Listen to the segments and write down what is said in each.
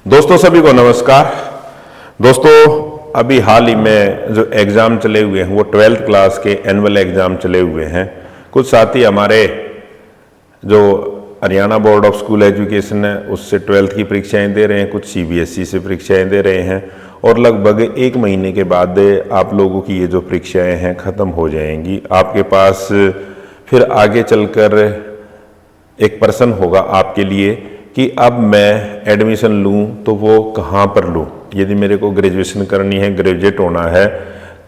दोस्तों सभी को नमस्कार। दोस्तों अभी हाल ही में जो एग्ज़ाम चले हुए हैं वो 12th क्लास के एनुअल एग्ज़ाम चले हुए हैं। कुछ साथी हमारे जो Haryana board of school education है उससे 12th की परीक्षाएं दे रहे हैं, कुछ CBSE से परीक्षाएं दे रहे हैं और लगभग 1 महीने के बाद आप लोगों की ये जो परीक्षाएँ हैं ख़त्म हो जाएंगी। आपके पास फिर आगे चलकर एक पर्सन होगा आपके लिए कि अब मैं एडमिशन लूं तो वो कहाँ पर लूं। यदि मेरे को ग्रेजुएशन करनी है, ग्रेजुएट होना है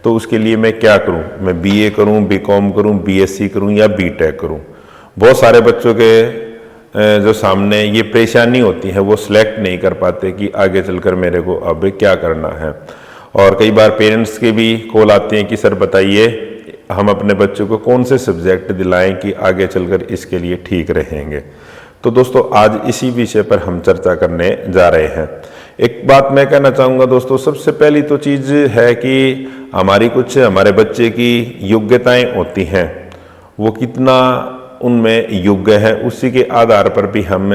तो उसके लिए मैं क्या करूं, मैं BA करूं, BCom करूं, BSc करूं या BTech करूं। बहुत सारे बच्चों के जो सामने ये परेशानी होती है, वो सिलेक्ट नहीं कर पाते कि आगे चलकर मेरे को अब क्या करना है। और कई बार पेरेंट्स के भी कॉल आते हैं कि सर बताइए हम अपने बच्चों को कौन से सब्जेक्ट दिलाएं कि आगे चलकर इसके लिए ठीक रहेंगे। तो दोस्तों आज इसी विषय पर हम चर्चा करने जा रहे हैं। एक बात मैं कहना चाहूँगा दोस्तों, सबसे पहली तो चीज़ है कि हमारे बच्चे की योग्यताएं होती हैं, वो कितना उनमें योग्य है, उसी के आधार पर भी हम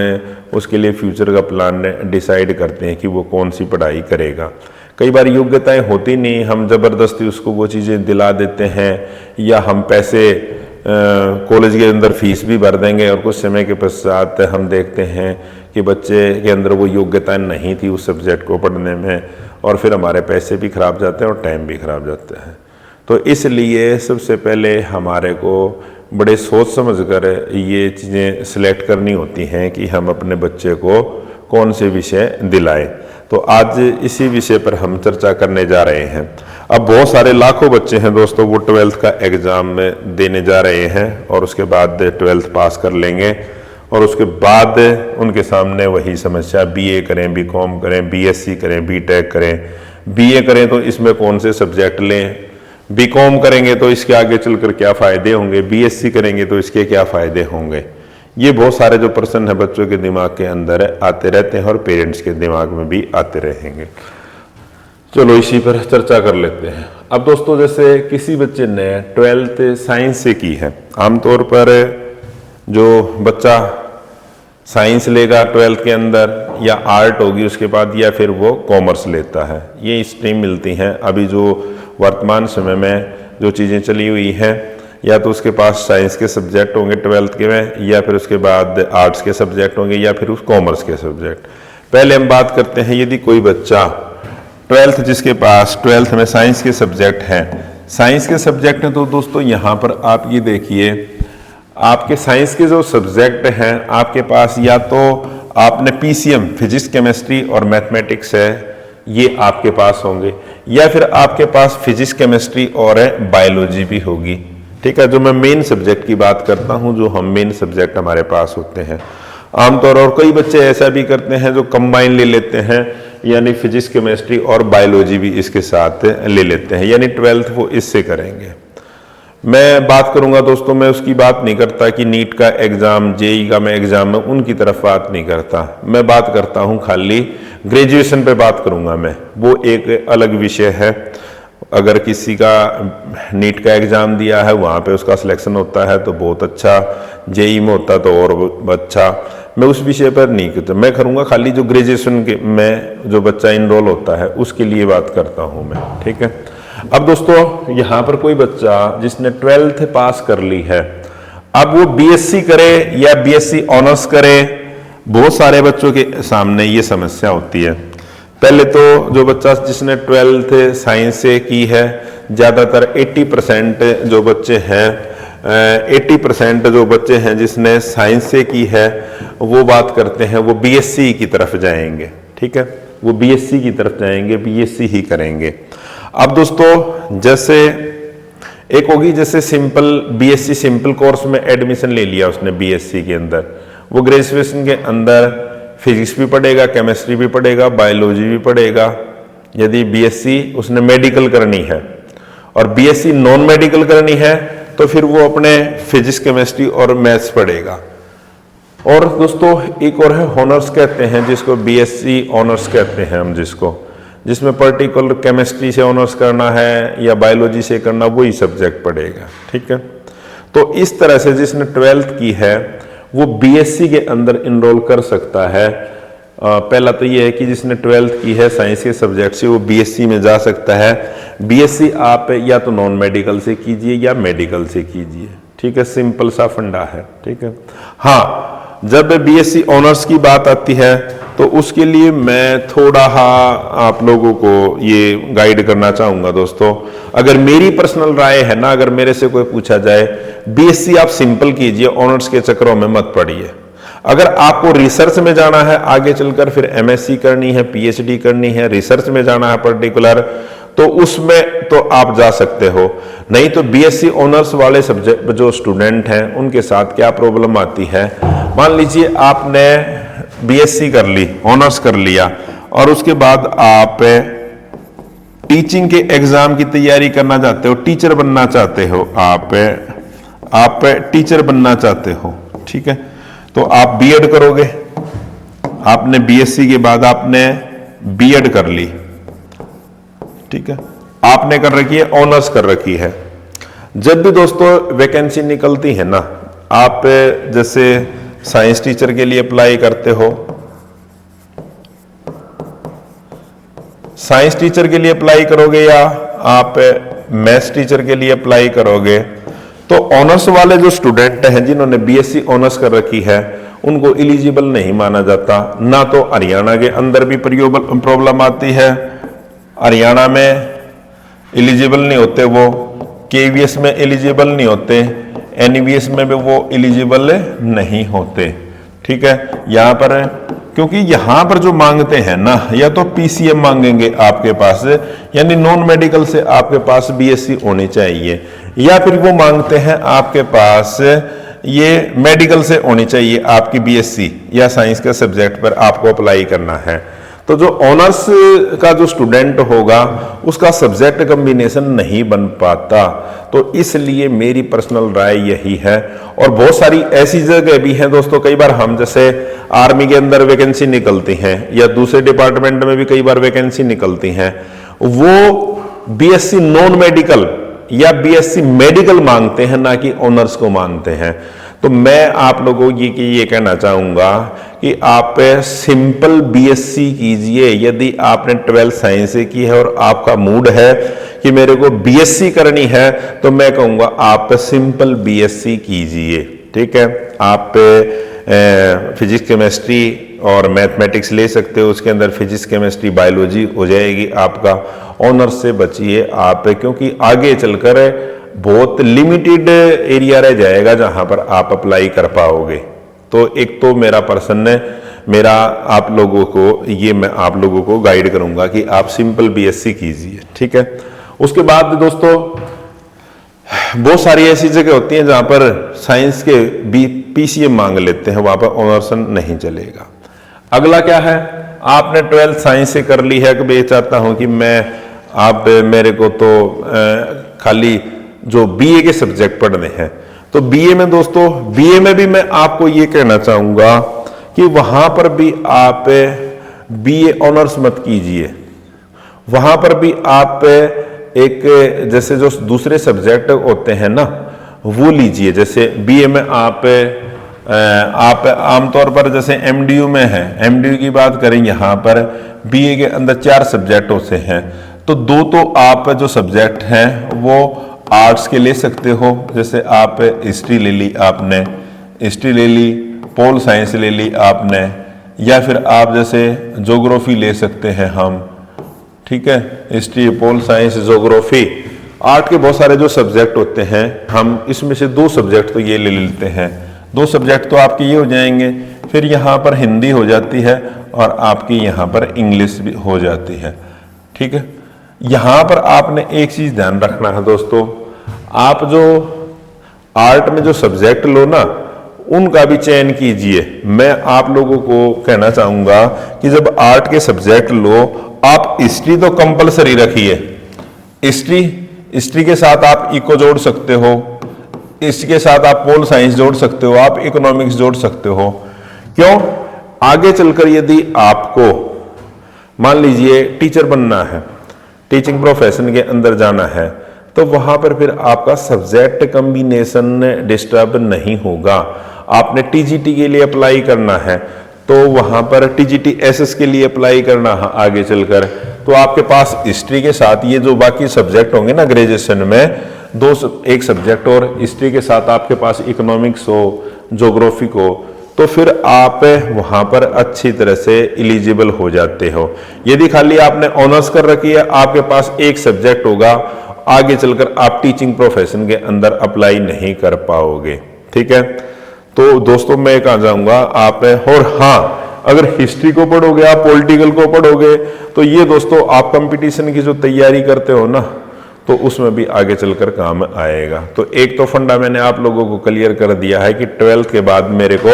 उसके लिए फ्यूचर का प्लान डिसाइड करते हैं कि वो कौन सी पढ़ाई करेगा। कई बार योग्यताएं होती नहीं, हम ज़बरदस्ती उसको वो चीज़ें दिला देते हैं या हम पैसे कॉलेज के अंदर फीस भी भर देंगे और कुछ समय के पश्चात हम देखते हैं कि बच्चे के अंदर वो योग्यता नहीं थी उस सब्जेक्ट को पढ़ने में, और फिर हमारे पैसे भी खराब जाते हैं और टाइम भी खराब जाता है। तो इसलिए सबसे पहले हमारे को बड़े सोच समझ कर ये चीज़ें सिलेक्ट करनी होती हैं कि हम अपने बच्चे को कौन से विषय दिलाएं। तो आज इसी विषय पर हम चर्चा करने जा रहे हैं। अब बहुत सारे लाखों बच्चे हैं दोस्तों, वो 12th का एग्ज़ाम में देने जा रहे हैं और उसके बाद 12th पास कर लेंगे और उसके बाद उनके सामने वही समस्या, BA करें, BCom करें, BSc करें, BTech करें। BA करें तो इसमें कौन से सब्जेक्ट लें, BCom करेंगे तो इसके आगे चलकर क्या फ़ायदे होंगे, BSc करेंगे तो इसके क्या फ़ायदे होंगे। ये बहुत सारे जो प्रश्न है बच्चों के दिमाग के अंदर आते रहते हैं और पेरेंट्स के दिमाग में भी आते रहेंगे। चलो इसी पर चर्चा कर लेते हैं। अब दोस्तों जैसे किसी बच्चे ने 12th साइंस से की है, आमतौर पर जो बच्चा साइंस लेगा 12th के अंदर या आर्ट होगी उसके बाद, या फिर वो कॉमर्स लेता है, ये स्ट्रीम मिलती हैं। अभी जो वर्तमान समय में जो चीज़ें चली हुई हैं, या तो उसके पास साइंस के सब्जेक्ट होंगे 12th के में, या फिर उसके बाद आर्ट्स के सब्जेक्ट होंगे, या फिर उस कॉमर्स के सब्जेक्ट। पहले हम बात करते हैं यदि कोई बच्चा 12th जिसके पास 12th में साइंस के सब्जेक्ट हैं, साइंस के सब्जेक्ट हैं, तो दोस्तों यहाँ पर आप ये देखिए आपके साइंस के जो सब्जेक्ट हैं आपके पास, या तो आपने PCM फिजिक्स केमिस्ट्री और मैथमेटिक्स है ये आपके पास होंगे, या फिर आपके पास फिजिक्स केमिस्ट्री और बायोलॉजी भी होगी। ठीक है, जो मैं मेन सब्जेक्ट की बात करता हूँ, जो हम मेन सब्जेक्ट हमारे पास होते हैं आमतौर। और कई बच्चे ऐसा भी करते हैं जो कंबाइन ले लेते हैं, यानी फिजिक्स केमिस्ट्री और बायोलॉजी भी इसके साथ ले लेते हैं, यानी 12th वो इससे करेंगे। मैं बात करूंगा दोस्तों, मैं उसकी बात नहीं करता कि नीट का एग्ज़ाम, JEE का मैं एग्ज़ाम में उनकी तरफ बात नहीं करता। मैं बात करता हूं खाली ग्रेजुएशन पे बात करूंगा मैं, वो एक अलग विषय है। अगर किसी का नीट का एग्ज़ाम दिया है, वहाँ पे उसका सिलेक्शन होता है तो बहुत अच्छा, JEE में होता तो और अच्छा। मैं उस विषय पर नहीं करता, मैं करूँगा खाली जो ग्रेजुएशन के में जो बच्चा इनरोल होता है उसके लिए बात करता हूँ मैं। ठीक है, अब दोस्तों यहाँ पर कोई बच्चा जिसने 12th पास कर ली है, अब वो BSc करे या BSc ऑनर्स करे, बहुत सारे बच्चों के सामने ये समस्या होती है। पहले तो जो बच्चा जिसने 12th साइंस से की है, ज़्यादातर 80% जो बच्चे हैं 80% जो बच्चे हैं जिसने साइंस से की है वो बात करते हैं वो BSc की तरफ जाएंगे। ठीक है, वो BSc की तरफ जाएंगे, BSc ही करेंगे। अब दोस्तों जैसे एक होगी, जैसे सिंपल BSc सिंपल कोर्स में एडमिशन ले लिया उसने BSc के अंदर, वो ग्रेजुएशन के अंदर फिजिक्स भी पढ़ेगा, केमिस्ट्री भी पढ़ेगा, बायोलॉजी भी पढ़ेगा। यदि BSc उसने मेडिकल करनी है और BSc नॉन मेडिकल करनी है तो फिर वो अपने फिजिक्स केमिस्ट्री और मैथ्स पढ़ेगा। और दोस्तों एक और है ऑनर्स कहते हैं जिसको, BSc ऑनर्स कहते हैं हम जिसको, जिसमें पर्टिकुलर केमिस्ट्री से ऑनर्स करना है या बायोलॉजी से करना, वही सब्जेक्ट पढ़ेगा। ठीक है, तो इस तरह से जिसने 12th की है वो BSc के अंदर इनरोल कर सकता है पहला तो ये है कि जिसने 12th की है साइंस के सब्जेक्ट से वो बीएससी में जा सकता है। बीएससी आप या तो नॉन मेडिकल से कीजिए या मेडिकल से कीजिए, ठीक है, सिंपल सा फंडा है, ठीक है। हाँ, जब बीएससी ऑनर्स की बात आती है तो उसके लिए मैं थोड़ा आप लोगों को ये गाइड करना चाहूंगा दोस्तों। अगर मेरी पर्सनल राय है ना, अगर मेरे से कोई पूछा जाए, बीएससी आप सिंपल कीजिए, ऑनर्स के चक्करों में मत पड़िए। अगर आपको रिसर्च में जाना है आगे चलकर, फिर एमएससी करनी है, पीएचडी करनी है, रिसर्च में जाना है पर्टिकुलर, तो उसमें तो आप जा सकते हो। नहीं तो बीएससी ऑनर्स वाले सब्जेक्ट जो स्टूडेंट हैं उनके साथ क्या प्रॉब्लम आती है, मान लीजिए आपने बीएससी कर ली, ऑनर्स कर लिया, और उसके बाद आप टीचिंग के एग्जाम की तैयारी करना चाहते हो, टीचर बनना चाहते हो, आप टीचर बनना चाहते हो, ठीक है, तो आप बीएड करोगे। आपने बीएससी के बाद आपने बीएड कर ली, ठीक है, आपने कर रखी है, ऑनर्स कर रखी है। जब भी दोस्तों वैकेंसी निकलती है ना, आप जैसे साइंस टीचर के लिए अप्लाई करते हो, साइंस टीचर के लिए अप्लाई करोगे या आप मैथ्स टीचर के लिए अप्लाई करोगे, तो ऑनर्स वाले जो स्टूडेंट हैं जिन्होंने बीएससी ऑनर्स कर रखी है उनको एलिजिबल नहीं माना जाता। ना तो हरियाणा के अंदर भी प्रॉब्लम आती है, हरियाणा में एलिजिबल नहीं होते वो, केवीएस में एलिजिबल नहीं होते, एनवीएस में भी वो एलिजिबल नहीं होते, ठीक है। यहाँ पर क्योंकि यहाँ पर जो मांगते हैं ना, या तो पीसीएम मांगेंगे आपके पास, यानी नॉन मेडिकल से आपके पास बीएससी होनी चाहिए, या फिर वो मांगते हैं आपके पास ये मेडिकल से होनी चाहिए आपकी बीएससी, या साइंस के सब्जेक्ट पर आपको अप्लाई करना है। तो जो ऑनर्स का जो स्टूडेंट होगा उसका सब्जेक्ट कॉम्बिनेशन नहीं बन पाता। तो इसलिए मेरी पर्सनल राय यही है। और बहुत सारी ऐसी जगह भी हैं दोस्तों, कई बार हम जैसे आर्मी के अंदर वैकेंसी निकलती हैं या दूसरे डिपार्टमेंट में भी कई बार वैकेंसी निकलती हैं, वो बीएससी नॉन मेडिकल या बीएससी मेडिकल मांगते हैं, ना कि ऑनर्स को मांगते हैं। तो मैं आप लोगों की ये कहना चाहूंगा कि आप सिंपल बीएससी कीजिए। यदि आपने 12th साइंस से की है और आपका मूड है कि मेरे को बीएससी करनी है, तो मैं कहूंगा आप सिंपल बीएससी कीजिए, ठीक है। आप फिजिक्स केमिस्ट्री और मैथमेटिक्स ले सकते हो, उसके अंदर फिजिक्स केमिस्ट्री बायोलॉजी हो जाएगी आपका। ऑनर्स से बचिए आप, क्योंकि आगे चलकर बहुत लिमिटेड एरिया रह जाएगा जहां पर आप अप्लाई कर पाओगे। तो एक तो मेरा आप लोगों को ये मैं आप लोगों को गाइड करूंगा कि आप सिंपल बीएससी कीजिए, ठीक है। उसके बाद दोस्तों बहुत सारी ऐसी जगह होती हैं जहां पर साइंस के पीसीएम मांग लेते हैं, वहां पर ऑनर्स नहीं चलेगा। अगला क्या है, आपने 12th साइंस से कर ली है, कि चाहता हूं कि मेरे को तो खाली जो बीए के सब्जेक्ट पढ़ने हैं। तो बीए में दोस्तों, बीए में भी मैं आपको ये कहना चाहूंगा कि वहां पर भी आप बीए ऑनर्स मत कीजिए, वहां पर भी आप एक जैसे जो दूसरे सब्जेक्ट होते हैं ना वो लीजिए। जैसे बीए में आप आमतौर पर जैसे एमडीयू में है, एमडीयू की बात करें, यहाँ पर बीए के अंदर 4 सब्जेक्ट होते हैं, तो 2 तो आप जो सब्जेक्ट हैं वो आर्ट्स के ले सकते हो। जैसे आप हिस्ट्री ले ली, आपने हिस्ट्री ले ली, पोल साइंस ले ली आपने, या फिर आप जैसे ज्योग्राफी ले सकते हैं हम, ठीक है। History, pol science, geography, art के बहुत सारे जो सब्जेक्ट होते हैं, हम इसमें से 2 सब्जेक्ट तो ये ले लेते हैं। 2 सब्जेक्ट तो आपके ये हो जाएंगे, फिर यहाँ पर हिंदी हो जाती है और आपकी यहाँ पर इंग्लिश भी हो जाती है, ठीक है। यहाँ पर आपने एक चीज ध्यान रखना है दोस्तों, आप जो आर्ट में जो सब्जेक्ट लो ना उनका भी चयन कीजिए। मैं आप लोगों को कहना चाहूंगा कि जब आर्ट के सब्जेक्ट लो, आप हिस्ट्री तो कंपलसरी रखिए। हिस्ट्री के साथ आप इको जोड़ सकते हो, इसके साथ आप पोल साइंस जोड़ सकते हो, आप इकोनॉमिक्स जोड़ सकते हो। क्यों? आगे चलकर यदि आपको मान लीजिए टीचर बनना है, टीचिंग प्रोफेशन के अंदर जाना है, तो वहां पर फिर आपका सब्जेक्ट कॉम्बिनेशन डिस्टर्ब नहीं होगा। आपने टीजीटी के लिए अप्लाई करना है, तो वहां पर टीजीटी एसएस के लिए अप्लाई करना आगे चलकर, तो आपके पास हिस्ट्री के साथ ये जो बाकी सब्जेक्ट होंगे ना ग्रेजुएशन में, एक सब्जेक्ट और हिस्ट्री के साथ आपके पास इकोनॉमिक्स हो, ज्योग्राफी हो, तो फिर आप वहां पर अच्छी तरह से एलिजिबल हो जाते हो। यदि खाली आपने ऑनर्स कर रखी है, आपके पास एक सब्जेक्ट होगा, आगे चलकर आप टीचिंग प्रोफेशन के अंदर अप्लाई नहीं कर पाओगे। ठीक है, तो दोस्तों मैं कहा जाऊंगा आप, और हाँ अगर हिस्ट्री को पढ़ोगे, आप पॉलिटिकल को पढ़ोगे, तो ये दोस्तों आप कंपटीशन की जो तैयारी करते हो ना, तो उसमें भी आगे चलकर काम आएगा। तो एक तो फंडा मैंने आप लोगों को क्लियर कर दिया है कि 12th के बाद मेरे को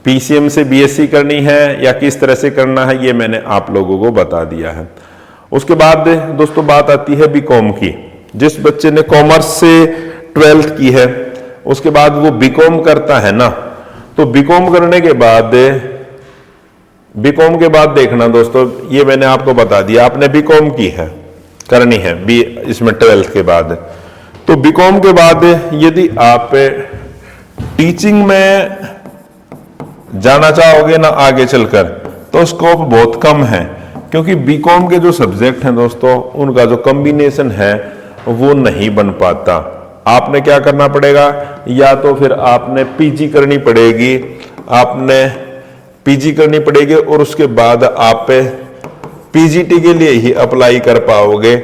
पीसीएम से बीएससी करनी है या किस तरह से करना है, ये मैंने आप लोगों को बता दिया है। उसके बाद दोस्तों बात आती है बीकॉम की। जिस बच्चे ने कॉमर्स से 12th की है, उसके बाद वो बीकॉम करता है ना, तो बीकॉम करने के बाद, बीकॉम के बाद देखना दोस्तों, ये मैंने आपको बता दिया, आपने बीकॉम की है, करनी है बी इसमें 12th के बाद, तो बीकॉम के बाद यदि आप टीचिंग में जाना चाहोगे ना आगे चलकर, तो स्कोप बहुत कम है, क्योंकि बीकॉम के जो सब्जेक्ट हैं दोस्तों, उनका जो कॉम्बिनेशन है वो नहीं बन पाता। आपने क्या करना पड़ेगा, या तो फिर आपने पीजी करनी पड़ेगी, आपने पीजी करनी पड़ेगी, और उसके बाद आप पीजीटी के लिए ही अप्लाई कर पाओगे,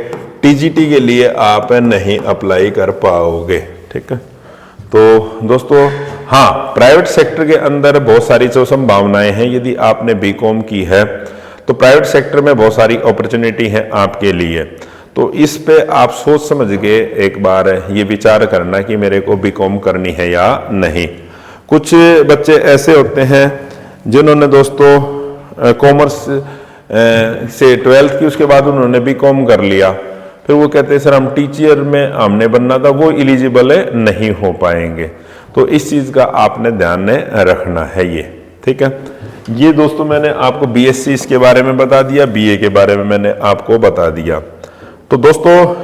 टीजीटी के लिए आप नहीं अप्लाई कर पाओगे। ठीक है, तो दोस्तों हाँ, प्राइवेट सेक्टर के अंदर बहुत सारी जो संभावनाएं हैं, यदि आपने बीकॉम की है तो प्राइवेट सेक्टर में बहुत सारी अपॉर्चुनिटी है आपके लिए। तो इस पे आप सोच समझ के एक बार ये विचार करना कि मेरे को बीकॉम करनी है या नहीं। कुछ बच्चे ऐसे होते हैं जिन्होंने दोस्तों कॉमर्स से 12th की, उसके बाद उन्होंने बीकॉम कर लिया, फिर वो कहते हैं सर हम टीचर में हमने बनना था, वो एलिजिबल नहीं हो पाएंगे। तो इस चीज का आपने ध्यान में रखना है ये। ठीक है, ये दोस्तों मैंने आपको बीएससी इसके बारे में बता दिया, बीए के बारे में मैंने आपको बता दिया। तो दोस्तों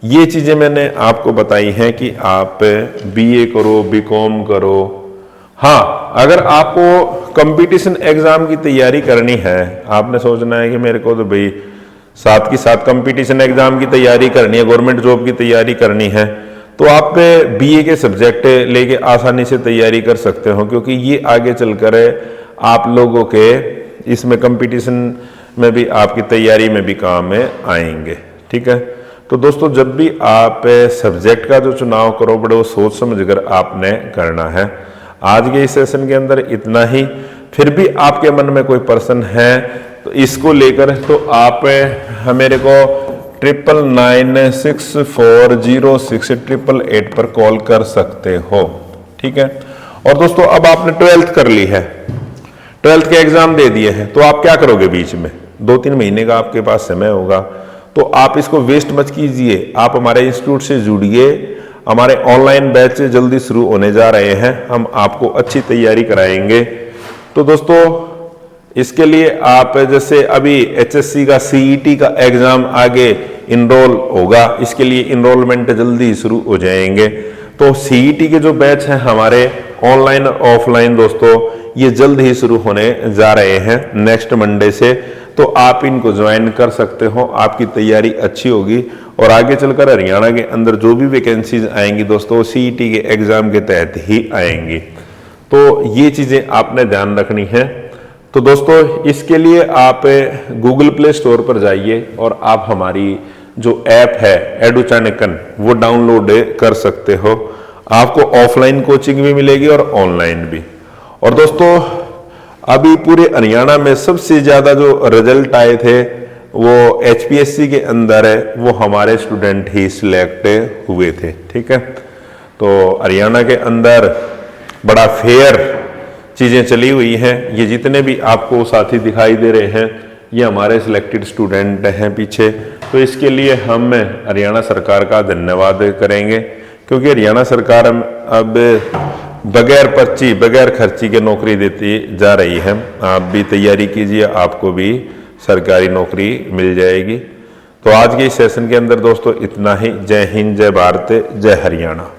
ये चीजें मैंने आपको बताई हैं कि आप बीए करो, बीकॉम करो। हाँ, अगर आपको कंपटीशन एग्जाम की तैयारी करनी है, आपने सोचना है कि मेरे को तो भाई साथ की साथ कंपटीशन एग्जाम की तैयारी करनी है, गवर्नमेंट जॉब की तैयारी करनी है, तो आप बीए के सब्जेक्ट लेके आसानी से तैयारी कर सकते हो, क्योंकि ये आगे चलकर आप लोगों के इसमें कंपटीशन में भी, आपकी तैयारी में भी काम में आएंगे। ठीक है, तो दोस्तों जब भी आप सब्जेक्ट का जो चुनाव करो, बड़े वो सोच समझ कर आपने करना है। आज के इस सेशन के अंदर इतना ही। फिर भी आपके मन में कोई प्रश्न है तो इसको लेकर तो आप मेरे को 9996406888 पर कॉल कर सकते हो। ठीक है, और दोस्तों अब आपने 12th कर ली है, 12th के एग्जाम दे दिए हैं, तो आप क्या करोगे? बीच में 2-3 महीने का आपके पास समय होगा, तो आप इसको वेस्ट मत कीजिए। आप हमारे इंस्टीट्यूट से जुड़िए, हमारे ऑनलाइन बैच जल्दी शुरू होने जा रहे हैं, हम आपको अच्छी तैयारी कराएंगे। तो दोस्तों इसके लिए आप जैसे अभी एचएससी का सीईटी का एग्जाम आगे इनरोल होगा, इसके लिए इनरोलमेंट जल्दी शुरू हो जाएंगे। तो सीईटी के जो बैच हैं हमारे ऑनलाइन और ऑफलाइन दोस्तों, ये जल्द ही शुरू होने जा रहे हैं नेक्स्ट मंडे से, तो आप इनको ज्वाइन कर सकते हो। आपकी तैयारी अच्छी होगी और आगे चलकर हरियाणा के अंदर जो भी वैकेंसीज आएंगी दोस्तों, सीईटी के एग्जाम के तहत ही आएंगी। तो ये चीजें आपने ध्यान रखनी है। तो दोस्तों इसके लिए आप गूगल प्ले स्टोर पर जाइए और आप हमारी जो ऐप है एडुचाणक्य वो डाउनलोड कर सकते हो। आपको ऑफलाइन कोचिंग भी मिलेगी और ऑनलाइन भी। और दोस्तों अभी पूरे हरियाणा में सबसे ज्यादा जो रिजल्ट आए थे वो एचपीएससी के अंदर है, वो हमारे स्टूडेंट ही सिलेक्ट हुए थे। ठीक है, तो हरियाणा के अंदर बड़ा फेयर चीजें चली हुई हैं। ये जितने भी आपको साथी दिखाई दे रहे हैं ये हमारे सिलेक्टेड स्टूडेंट हैं पीछे। तो इसके लिए हम हरियाणा सरकार का धन्यवाद करेंगे, क्योंकि हरियाणा सरकार अब बगैर पर्ची बगैर खर्ची के नौकरी देती जा रही है। आप भी तैयारी कीजिए, आपको भी सरकारी नौकरी मिल जाएगी। तो आज के इस सेशन के अंदर दोस्तों इतना ही। जय हिंद, जय भारत, जय हरियाणा।